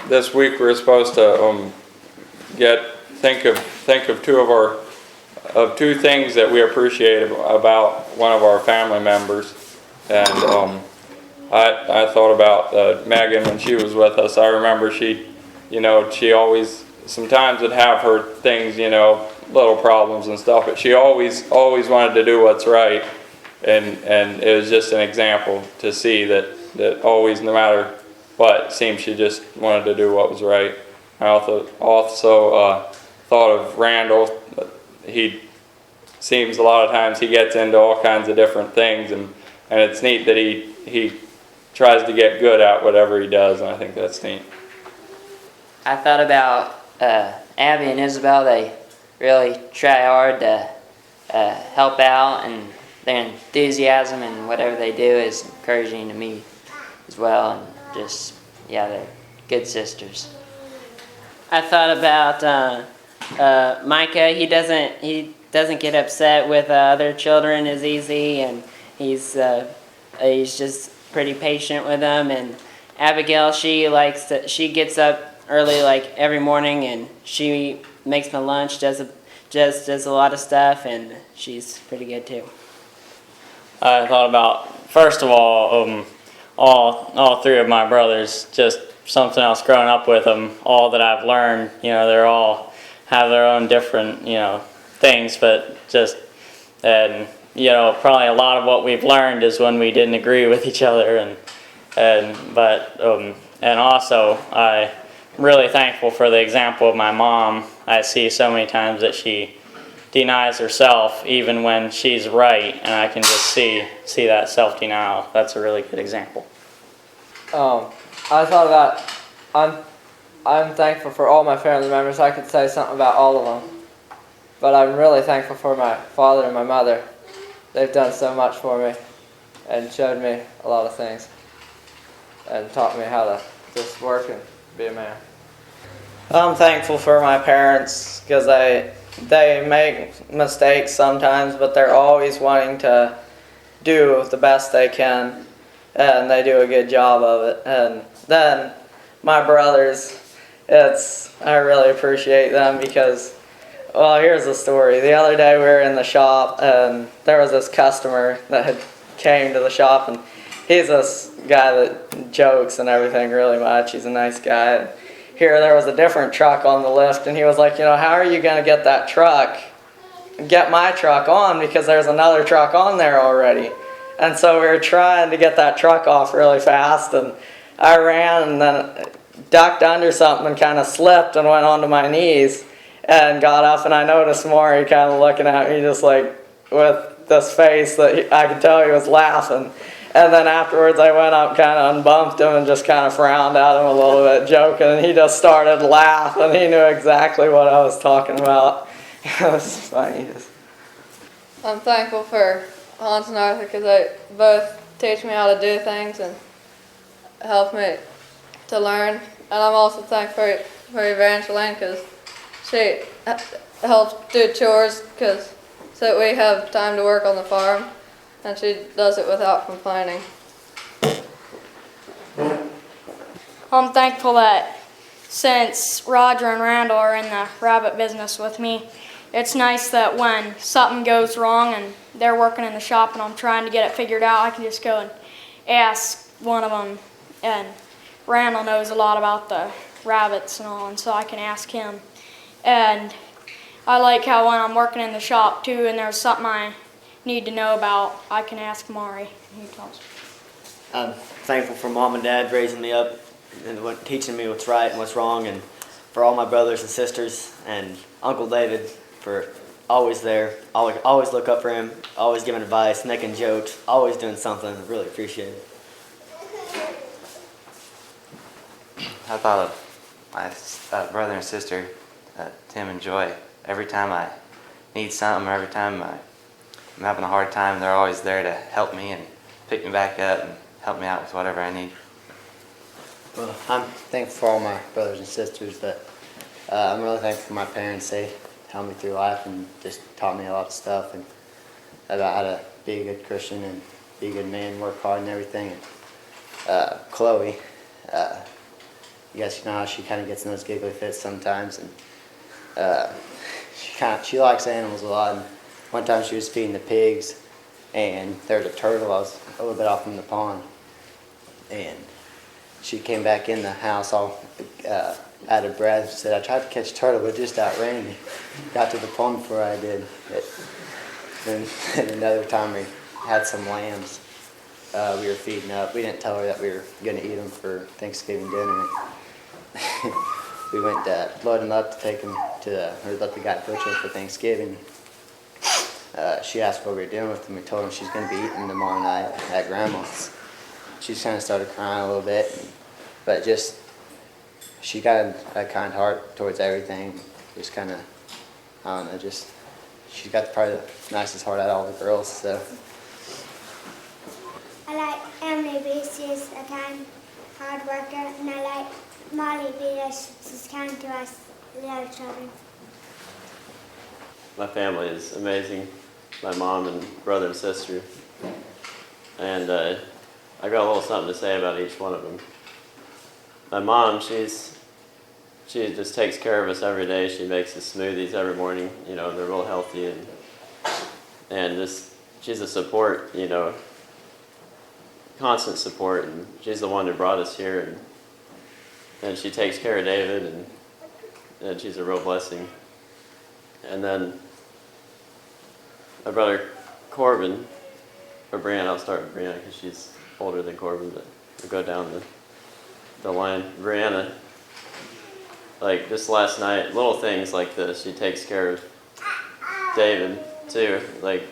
this week we're supposed to think of two things that we appreciate about one of our family members, and I thought about Megan when she was with us. I remember she always sometimes would have her things, little problems and stuff, but she always wanted to do what's right, and it was just an example to see that always, no matter what, it seemed she just wanted to do what was right. I also thought of Randall. He seems a lot of times he gets into all kinds of different things, and it's neat that he tries to get good at whatever he does, and I think that's neat. I thought about Abby and Isabel. They really try hard to help out, and their enthusiasm and whatever they do is encouraging to me as well, and just, they're good sisters. I thought about Micah. He doesn't get upset with other children as easy, and he's just pretty patient with them. And Abigail, she gets up early like every morning, and she makes my lunch, does a lot of stuff, and she's pretty good too. I thought about, first of all three of my brothers, just something else growing up with them, all that I've learned, they're all have their own different, things, but probably a lot of what we've learned is when we didn't agree with each other, and also I'm really thankful for the example of my mom. I see so many times that she denies herself even when she's right, and I can just see that self-denial. That's a really good example. I thought about I'm thankful for all my family members. I could say something about all of them, but I'm really thankful for my father and my mother. They've done so much for me and showed me a lot of things and taught me how to just work and be a man. I'm thankful for my parents because they make mistakes sometimes, but they're always wanting to do the best they can, and they do a good job of it. And then my brothers, I really appreciate them because, well, here's the story. The other day we were in the shop, and there was this customer that had came to the shop, and he's this guy that jokes and everything really much. He's a nice guy. And here there was a different truck on the lift, and he was like, how are you going to get that truck, get my truck on, because there's another truck on there already. And so we were trying to get that truck off really fast, and I ran and then ducked under something and kind of slipped and went onto my knees and got up, and I noticed Maury kind of looking at me just like with this face that I could tell he was laughing. And then afterwards I went up, kind of unbumped him and just kind of frowned at him a little bit, joking, and he just started laughing. He knew exactly what I was talking about. It was funny. I'm thankful for Hans and Arthur because they both teach me how to do things and help me to learn. And I'm also thankful for Evangeline because she helps do chores so that we have time to work on the farm, and she does it without complaining. I'm thankful that since Roger and Randall are in the rabbit business with me, it's nice that when something goes wrong and they're working in the shop and I'm trying to get it figured out, I can just go and ask one of them. And Randall knows a lot about the rabbits and all, and so I can ask him. And I like how when I'm working in the shop too and there's something I need to know about, I can ask Maury. He tells me. I'm thankful for Mom and Dad raising me up and teaching me what's right and what's wrong, and for all my brothers and sisters, and Uncle David for always there. Always look up for him, always giving advice, making jokes, always doing something. I really appreciate it. I thought of my brother and sister, Tim and Joy. Every time I need something or every time I'm having a hard time, they're always there to help me and pick me back up and help me out with whatever I need. Well, I'm thankful for all my brothers and sisters, but I'm really thankful for my parents. They helped me through life and just taught me a lot of stuff and about how to be a good Christian and be a good man, work hard and everything. And Chloe, guess you know how she kind of gets in those giggly fits sometimes, and she likes animals a lot. And one time she was feeding the pigs, and there was a turtle. I was a little bit off from the pond, and she came back in the house all out of breath. She said, "I tried to catch a turtle, but it just outran me. Got to the pond before I did." Then another time we had some lambs. We were feeding up. We didn't tell her that we were going to eat them for Thanksgiving dinner. We went to load them up to take them to, or let the guy butcher them for Thanksgiving. She asked what we were doing with them. We told her she's going to be eating them tomorrow night at Grandma's. She kind of started crying a little bit, but just, she got a kind heart towards everything. Just kind of, I don't know, just, she's got probably the nicest heart out of all the girls, so. I like Emily because she's a kind, hard worker, and I like Molly because she's kind to us little children. My family is amazing. My mom and brother and sister. And I got a little something to say about each one of them. My mom, she just takes care of us every day. She makes us smoothies every morning. You know, they're real healthy, and just, she's a support, you know, constant support, and she's the one who brought us here, and she takes care of David, and she's a real blessing. And then my brother Corbin, or Brianna, I'll start with Brianna because she's older than Corbin, but we'll go down the line. Brianna, like just last night, little things like this, she takes care of David too. Like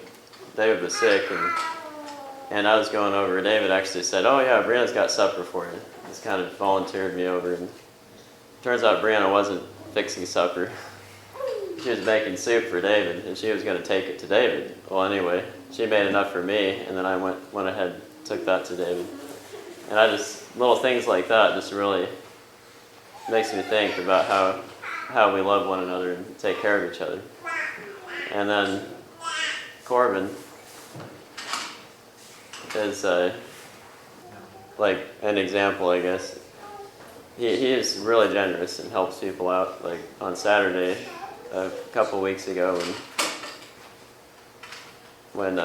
David was sick, and I was going over. David actually said, "Oh yeah, Brianna's got supper for you." Just kind of volunteered me over, and turns out Brianna wasn't fixing supper. She was making soup for David, and she was going to take it to David. Well, anyway, she made enough for me, and then I went ahead, took that to David. And I just, little things like that just really makes me think about how we love one another and take care of each other. And then Corbin is like an example, I guess. He is really generous and helps people out. Like on Saturday, a couple weeks ago, when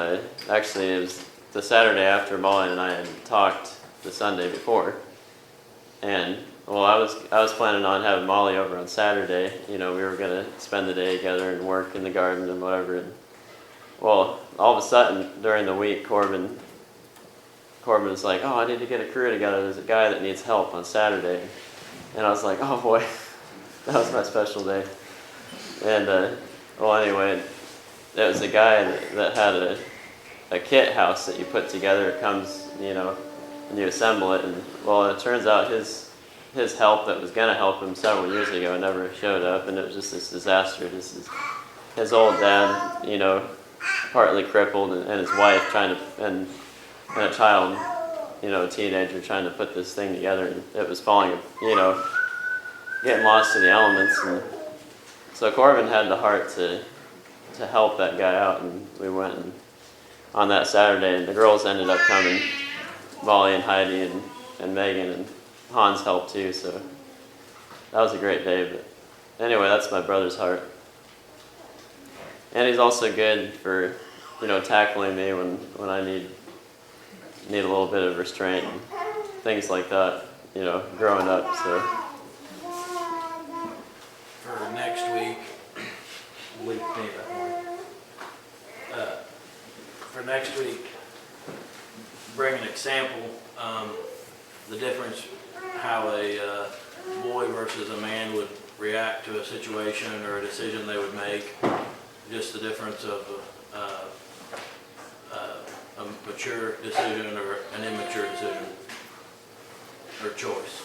actually it was the Saturday after Molly and I had talked the Sunday before, and well, I was planning on having Molly over on Saturday. You know, we were gonna spend the day together and work in the garden and whatever. And well, all of a sudden during the week, Corbin was like, "Oh, I need to get a crew together. There's a guy that needs help on Saturday." And I was like, "Oh boy, that was my special day." And well, anyway, there was a guy that had a kit house that you put together. It comes, you know, and you assemble it. And well, it turns out his help that was gonna help him several years ago never showed up, and it was just this disaster. Just his old dad, you know, partly crippled, and his wife and a child, you know, a teenager trying to put this thing together, and it was falling, you know, getting lost in the elements. And so Corbin had the heart to help that guy out, and we went on that Saturday, and the girls ended up coming, Molly and Heidi and Megan, and Hans helped too, so that was a great day. But anyway, that's my brother's heart. And he's also good for, you know, tackling me when I need a little bit of restraint and things like that, you know, growing up. So for next week, for next week, bring an example, the difference how a boy versus a man would react to a situation or a decision they would make, just the difference of a mature decision or an immature decision or choice.